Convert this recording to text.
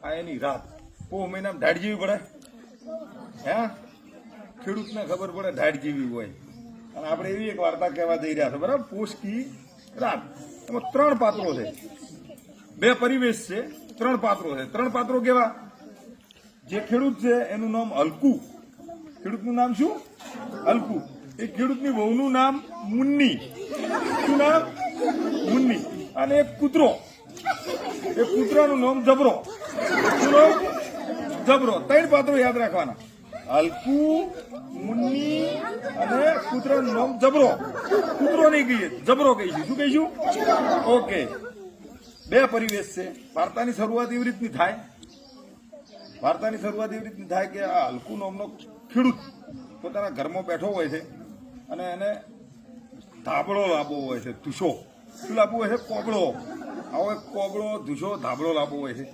આ એની રાત પોહ મહિનામાં ઢાઢ જેવી પડે હે ખેડૂતને ખબર પડે ઢાઢ જેવી હોય અને આપણે એવી એક વાર્તા કહેવા જઈ રહ્યા છે બરાબર પોષ કી રાત એમાં 3 પાત્રો છે 2 પરિવેશ છે 3 પાત્રો છે 3 પાત્રો કેવા જે ખેડૂત છે એનું નામ હલકુ ખેડૂતનું નામ શું હલકુ એ ખેડૂતની વહુનું નામ મુન્ની શું નામ મુન્ની અને એક કૂતરો એ કૂતરાનું નામ જબરો શું નામ જબરો 3 પાત્રો યાદ રાખવાના હલકુ મુન્ની અને કૂતરાનું નામ જબરો કૂતરો નહીં કહીએ જબરો કહીશું શું કહીશું ઓકે 2 પરિવેશ છે વાર્તાની શરૂઆત એવી રીતની થાય કે આ હલકુ નામનો ખેડૂત પોતાના ઘરમાં બેઠો હોય છે અને એને ધાબળો લાવવો હોય છે ધૂસો શું લાવવો હોય છે કોબળો આવો એક કોબળો ધૂસો ધાબળો લાવવો હોય છે